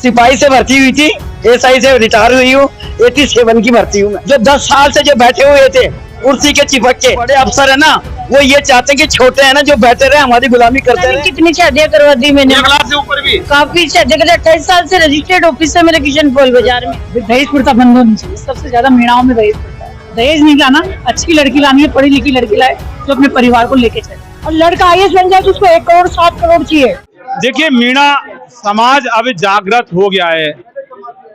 सिपाही से भर्ती हुई थी, एसआई से रिटायर हुई हूँ, 87 की भर्ती हूँ मैं। जो 10 साल से जो बैठे हुए थे कुर्सी के चिपक के बड़े अफसर है ना, वो ये चाहते हैं कि छोटे है ना जो बैठे रहे हमारी गुलामी करते रहे। कितनी शादियां करवा दी मैंने, 1 लाख से ऊपर भी। काफी शादियां कर 28 साल से रजिस्टर्ड ऑफिस है मेरे किशन पोल बाजार में। दहेज प्रथा बंद होनी चाहिए। सबसे ज्यादा मीणाओं में दहेज प्रथा है। दहेज नहीं लाना, अच्छी लड़की लानी है, पढ़ी लिखी लड़की लाए जो अपने परिवार को लेके चले। और लड़का IAS बन जाए तो उसको 1 करोड़ 7 करोड़ चाहिए। देखिए, मीणा समाज अब जागृत हो गया है।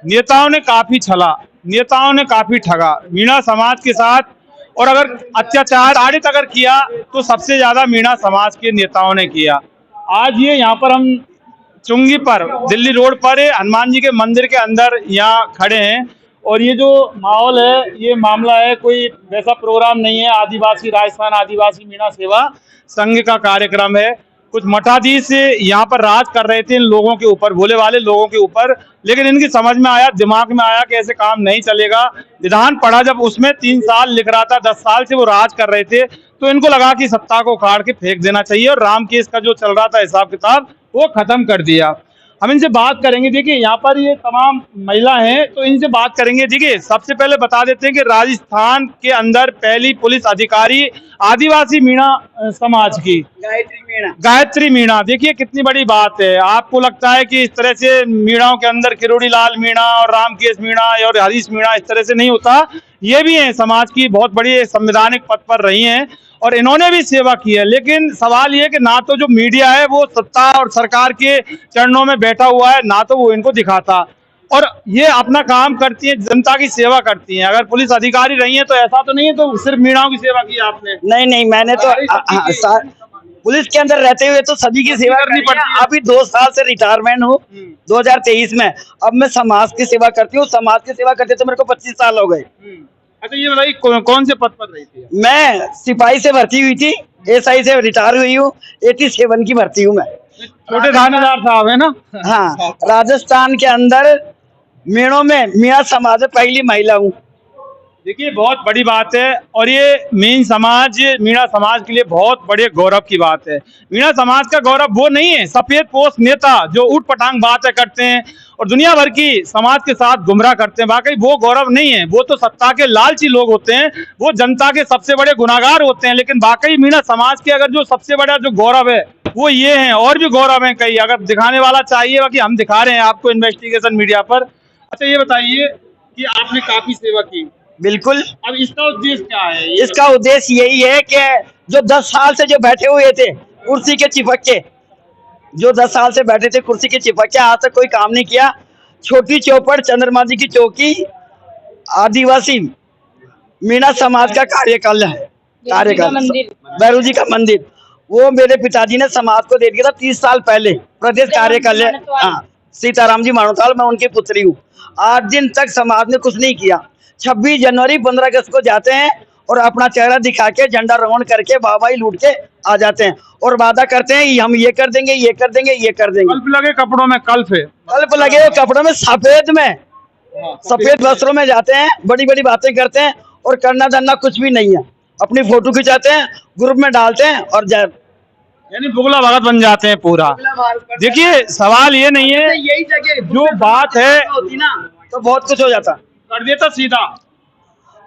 नेताओं ने काफी छला, नेताओं ने काफी ठगा मीणा समाज के साथ, और अगर अत्याचार आड़ित अगर किया तो सबसे ज्यादा मीणा समाज के नेताओं ने किया। आज ये यहाँ पर हम चुंगी पर दिल्ली रोड पर हनुमान जी के मंदिर के अंदर यहाँ खड़े हैं, और ये जो माहौल है, ये मामला है, कोई वैसा प्रोग्राम नहीं है। आदिवासी राजस्थान आदिवासी मीणा सेवा संघ का कार्यक्रम है। कुछ मठाधीश यहाँ पर राज कर रहे थे इन लोगों के ऊपर, भोले वाले लोगों के ऊपर, लेकिन इनकी समझ में आया, दिमाग में आया कि ऐसे काम नहीं चलेगा। विधान पढ़ा जब, उसमें 3 साल लिख रहा था, 10 साल से वो राज कर रहे थे, तो इनको लगा कि सत्ता को उखाड़ के फेंक देना चाहिए, और राम केस का जो चल रहा था हिसाब किताब वो खत्म कर दिया। हम इनसे बात करेंगे। देखिए, यहाँ पर ये तमाम महिला हैं, तो इनसे बात करेंगे। देखिए, सबसे पहले बता देते हैं कि राजस्थान के अंदर पहली पुलिस अधिकारी आदिवासी मीणा समाज की गायत्री मीणा। देखिए कितनी बड़ी बात है। आपको लगता है कि इस तरह से मीणाओं के अंदर किरोड़ी लाल मीणा और रामकेश मीणा और हरीश मीणा इस तरह से नहीं होता। ये भी हैं, समाज की बहुत बड़ी संवैधानिक पद पर रही हैं और इन्होंने भी सेवा की है। लेकिन सवाल ये कि ना तो जो मीडिया है वो सत्ता और सरकार के चरणों में बैठा हुआ है, ना तो वो इनको दिखाता, और ये अपना काम करती है, जनता की सेवा करती हैं। अगर पुलिस अधिकारी रही हैं तो ऐसा तो नहीं है तो सिर्फ मीणाओं की सेवा की आपने? नहीं, मैंने तो पुलिस के अंदर रहते हुए तो सभी की सेवा करनी पड़ती है। अभी 2 साल से रिटायरमेंट हूँ 2023 में। अब मैं समाज की सेवा करती हूँ। समाज की सेवा करते तो मेरे को 25 साल हो गए। अच्छा, ये बताइए कौन से पद पर रही थी? मैं सिपाही से भर्ती हुई थी, एसआई से रिटायर हुई हूँ, 87 की भर्ती हूँ मैं। छोटे थानेदार साहब है ना? हाँ, राजस्थान के अंदर मीणों में मीणा समाज में पहली महिला हूँ। देखिए, बहुत बड़ी बात है, और ये मीणा समाज के लिए बहुत बड़े गौरव की बात है। मीणा समाज का गौरव वो नहीं है सफेद पोस्ट नेता जो उठ पटांग बातें करते हैं और दुनिया भर की समाज के साथ गुमराह करते हैं। वाकई वो गौरव नहीं है। वो तो सत्ता के लालची लोग होते हैं, वो जनता के सबसे बड़े गुनाहगार होते हैं। लेकिन वाकई मीणा समाज के अगर जो सबसे बड़ा जो गौरव है वो ये है, और भी गौरव है कई, अगर दिखाने वाला चाहिए, बाकी हम दिखा रहे हैं आपको इन्वेस्टिगेशन मीडिया पर। अच्छा, ये बताइए कि आपने काफी सेवा की। बिल्कुल। अब इसका उद्देश्य क्या है? इसका उद्देश्य यही है कि जो 10 साल से जो बैठे हुए थे कुर्सी के चिपक के, जो 10 साल से बैठे थे कुर्सी के चिपक के, आज तक कोई काम नहीं किया। छोटी चौपड़ चंद्रमा जी की चौकी आदिवासी मीणा समाज का कार्यकाल है, भैरू जी का मंदिर, वो मेरे पिताजी ने समाज को दे दिया था 30 साल पहले। प्रदेश कार्यकाल, हाँ, सीताराम जी मानोताल, मैं उनकी पुत्री हूँ। 8 दिन तक समाज ने कुछ नहीं किया। 26 जनवरी 15 अगस्त को जाते हैं और अपना चेहरा दिखा के झंडा रोहण करके वाहवाही लूट के आ जाते हैं और वादा करते हैं हम ये कर देंगे, ये कर देंगे, ये कर देंगे। कल्प लगे कपड़ों में, कल्प लगे हुए कपड़ों में, सफेद वस्त्रों में जाते हैं, बड़ी बड़ी बातें करते हैं और करना धरना कुछ भी नहीं है। अपनी फोटो खिंचाते हैं, ग्रुप में डालते हैं और यानी बुगला भगत बन जाते हैं पूरा। देखिए, सवाल ये नहीं है, यही जगह जो बात है होती ना तो बहुत कुछ हो जाता, कर देता सीधा।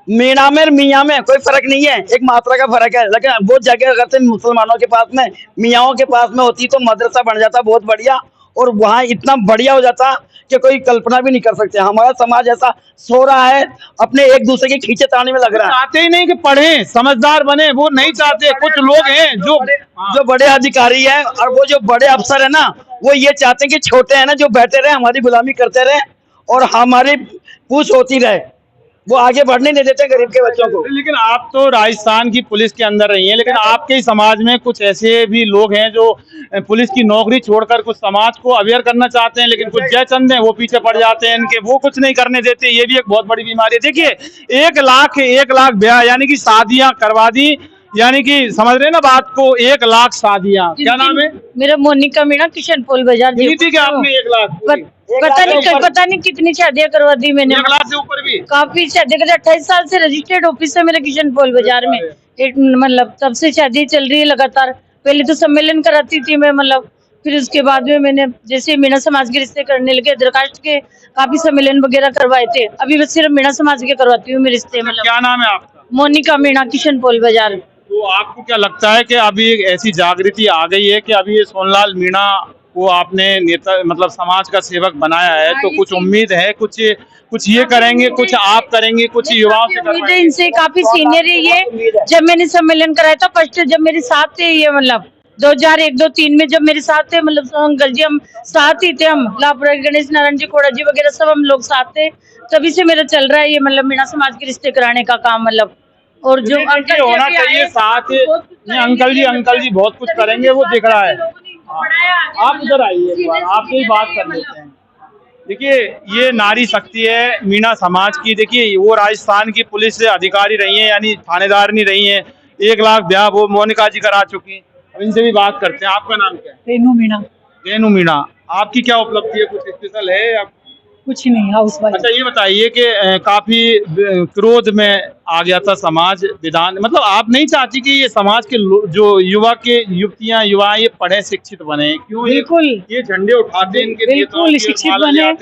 मीणा में मियाँ में कोई फर्क नहीं है, एक मात्रा का फर्क है। लेकिन वो जगह अगर मुसलमानों के पास में, मियाँओं के पास में होती तो मदरसा बन जाता बहुत बढ़िया, और वहाँ इतना बढ़िया हो जाता कि कोई कल्पना भी नहीं कर सकते। हमारा समाज ऐसा सो रहा है, अपने एक दूसरे के खींचे ताने में लग रहा है। चाहते ही नहीं कि पढ़े, समझदार बने, वो नहीं चाहते। कुछ लोग हैं जो बड़े अधिकारी हैं और वो जो बड़े अफसर है ना, वो ये चाहते हैं कि छोटे है ना जो बैठे रहे, हमारी गुलामी करते रहे और हमारी पूछ होती रहे, वो आगे बढ़ने नहीं देते गरीब के बच्चों को। लेकिन आप तो राजस्थान की पुलिस के अंदर रही हैं, लेकिन आपके ही समाज में कुछ ऐसे भी लोग हैं जो पुलिस की नौकरी छोड़कर कुछ समाज को अवेयर करना चाहते हैं, लेकिन कुछ जयचंद हैं वो पीछे पड़ जाते हैं इनके, वो कुछ नहीं करने देते। ये भी एक बहुत बड़ी बीमारी है। देखिए, 1 लाख ब्याह यानी कि शादियां करवा दी, यानी कि समझ रहे ना बात को, 1 लाख शादियां। क्या नाम है? मेरा मोनिका मीणा, किशन पोल बाजार। थी क्या आपने 1 लाख? पता नहीं कितनी शादियां करवा दी मैंने, 1 लाख से ऊपर भी। काफी शादियां कर 28 साल से रजिस्टर्ड ऑफिस है मेरे किशन पोल बाजार में। मतलब तब से शादी चल रही है लगातार। पहले तो सम्मेलन कराती थी मैं, मतलब फिर उसके बाद में मैंने जैसे मीणा समाज के रिश्ते करने लगे, दरखास्त के काफी सम्मेलन वगैरह करवाए थे। अभी बस सिर्फ मीणा समाज के करवाती हूँ मैं रिश्ते, मतलब क्या नाम है आपका? मोनिका मीणा, किशन पोल बाजार। तो आपको क्या लगता है कि अभी एक ऐसी जागृति आ गई है कि अभी ये सोनलाल मीणा को आपने नेता मतलब समाज का सेवक बनाया है, तो कुछ उम्मीद है, कुछ ये करेंगे, कुछ आप करेंगे, कुछ युवाओं से उम्मीद है करवाएंगे? इनसे, काफी सीनियर है ये। जब मैंने सम्मेलन कराया था फर्स्ट, जब मेरे साथ थे ये, मतलब 2001-2-3 में जब मेरे साथ थे, मतलब अंकल जी हम साथ ही थे, हम लापरा गणेश नारायण जी खोड़ा जी वगैरह सब हम लोग साथ थे। तभी से मेरा चल रहा है ये, मतलब मीणा समाज के रिश्ते कराने का काम, मतलब। और जो देखिए, अंकल होना अभी चाहिए आए, साथ। बहुत कुछ नहीं, अंकल जी बहुत कुछ करेंगे, वो दिख रहा है। आप उधर आइए एक बार, आपसे ही बात कर लेते हैं। देखिए, ये नारी शक्ति है मीणा समाज की। देखिए, वो राजस्थान की पुलिस से अधिकारी रही है, यानी थानेदार नहीं रही है। 1 लाख ब्याह वो मोनिका जी करा चुकी। अब इनसे भी बात करते हैं। आपका नाम क्या है? रेनू मीणा। रेनू मीणा, आपकी क्या उपलब्धि है? कुछ स्पेशल है या? कुछ नहीं, हाउस वाइफ। अच्छा, ये बताइए कि काफी क्रोध में आ गया था समाज, विधान मतलब आप नहीं चाहती कि ये समाज के जो युवतियां युवा ये पढ़े शिक्षित बने? क्यों बिल्कुल। ये झंडे उठाते हैं इनके लिए, तो बिल्कुल शिक्षित बने,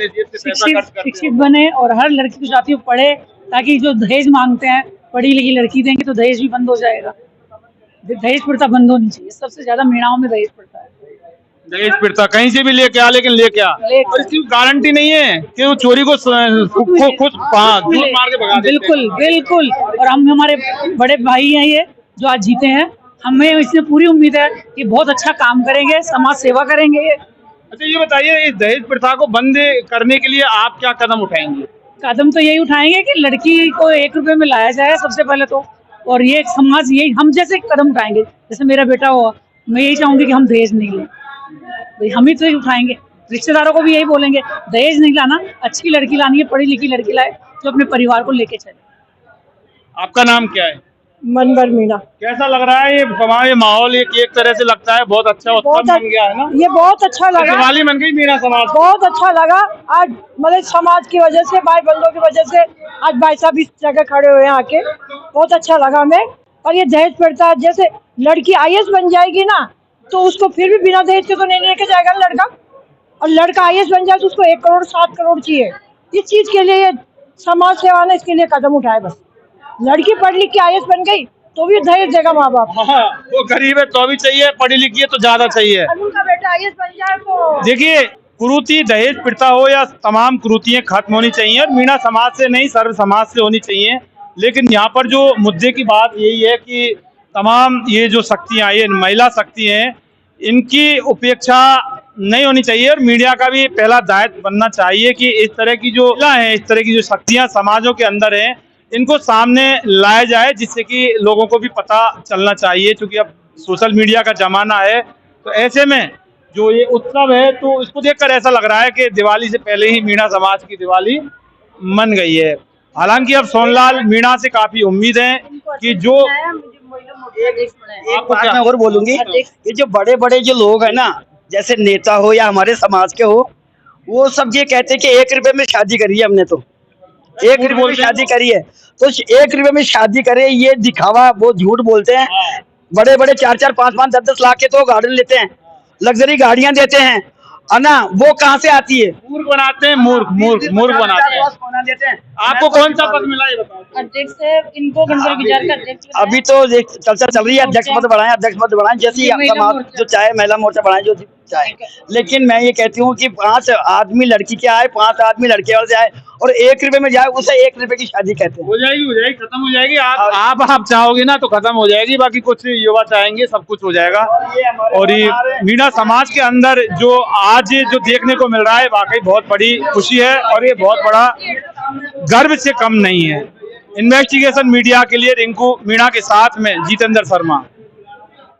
शिक्षित बने, और हर लड़की को चाहती है पढ़े, ताकि जो दहेज मांगते हैं, पढ़ी लिखी लड़की देंगे तो दहेज भी बंद हो जाएगा। दहेज प्रथा बंद होनी चाहिए। सबसे ज्यादा मीणाओं में दहेज प्रथा है। दहेज प्रथा कहीं से भी लेके आ, लेकिन लेके आ, और इसकी गारंटी नहीं है कि वो चोरी को खुद मार के भगा देते हैं। बिल्कुल बिल्कुल। और हम, हमारे बड़े भाई हैं ये जो आज जीते हैं, हमें इसमें पूरी उम्मीद है कि बहुत अच्छा काम करेंगे, समाज सेवा करेंगे ये। अच्छा, ये बताइए, इस दहेज प्रथा को बंद करने के लिए आप क्या कदम उठाएंगे? कदम तो यही उठाएंगे कि लड़की को 1 रुपए में लाया जाए सबसे पहले तो, और ये समाज यही हम जैसे कदम उठाएंगे। जैसे मेरा बेटा हुआ, मैं यही चाहूंगी कि हम दहेज नहीं लें, भाई हम ही तो उठाएंगे। रिश्तेदारों को भी यही बोलेंगे, दहेज नहीं लाना, अच्छी लड़की लानी है, पढ़ी लिखी लड़की लाए जो अपने परिवार को लेके चले। आपका नाम क्या है? मनबर मीणा। कैसा लग रहा है ये हमारे माहौल? एक तरह से लगता है बहुत अच्छा उत्सव बन गया है ना? ये बहुत अच्छा लगा, दिवाली बन गई मीणा समाज। बहुत अच्छा लगा आज, मतलब समाज की वजह से, भाई बंधुओं की वजह से आज भाई साहब इस जगह खड़े हुए हैं आके, बहुत अच्छा लगा हमें। और ये दहेज प्रथा, जैसे लड़की IAS बन जाएगी ना, तो उसको फिर भी बिना दहेज के तो नहीं लेके जाएगा ना लड़का, और लड़का IAS बन जाए तो उसको 1 करोड़ 7 करोड़ चाहिए। इस चीज के लिए समाज सेवा ने इसके लिए कदम उठाए। बस लड़की पढ़ लिख के IAS बन गई तो भी दहेज देगा माँ बाप। हाँ, वो गरीब है तो भी चाहिए, पढ़ी लिखी है तो ज्यादा चाहिए। उनका बेटा IAS बन जाए तो देखिए, कुरीति दहेज प्रथा हो या तमाम कुरीतियां खत्म होनी चाहिए, और मीणा समाज से नहीं सर्व समाज से होनी चाहिए। लेकिन यहाँ पर जो मुद्दे की बात यही है कि तमाम ये जो शक्तियां, ये महिला शक्ति हैं, इनकी उपेक्षा नहीं होनी चाहिए, और मीडिया का भी पहला दायित्व बनना चाहिए कि इस तरह की जो महिला है, इस तरह की जो शक्तियां समाजों के अंदर हैं, इनको सामने लाया जाए, जिससे कि लोगों को भी पता चलना चाहिए। क्योंकि अब सोशल मीडिया का जमाना है, तो ऐसे में जो ये उत्सव है, तो इसको देखकर ऐसा लग रहा है कि दिवाली से पहले ही मीणा समाज की दिवाली मन गई है। हालांकि अब सोनलाल मीणा से काफी उम्मीद है कि जो एक बात मैं और बोलूंगी, ये जो बड़े बड़े जो लोग हैं ना, जैसे नेता हो या हमारे समाज के हो, वो सब ये कहते हैं कि 1 रुपए में शादी करी है हमने, तो 1 रुपए में शादी करी है, तो 1 रुपए में शादी करे, ये दिखावा, वो झूठ बोलते हैं। बड़े बड़े 4-4, 5-5, 10-10 लाख के तो गार्डन लेते हैं, लग्जरी गाड़ियां देते हैं, है ना? वो कहाँ से आती है? मूर्ख बनाते हैं, मूर्ख बनाते हैं। आपको कौन सा पद मिला ये बताओ? अध्यक्ष है, इनको गणपति विचार का अध्यक्ष बनाया। अभी तो चर्चा चल रही है, अध्यक्ष पद बढ़ाएं, जैसे ही समाज जो चाहे, महिला मोर्चा बढ़ाएं जो चाहे। लेकिन मैं ये कहती हूँ कि 5 आदमी लड़की के आए, 5 आदमी लड़के और से आए, और 1 रुपए में जाए, उसे 1 रुपए की शादी कहते हैं। हो जाएगी, खत्म हो जाएगी। आप चाहोगे ना तो खत्म हो जाएगी, बाकी कुछ युवा चाहेंगे, सब कुछ हो जाएगा। और ये मीणा समाज के अंदर जो आज जो देखने को मिल रहा है, वाकई बहुत बड़ी खुशी है, और ये बहुत बड़ा गर्व से कम नहीं है। इन्वेस्टिगेशन मीडिया के लिए रिंकू मीणा के साथ में जितेंद्र शर्मा।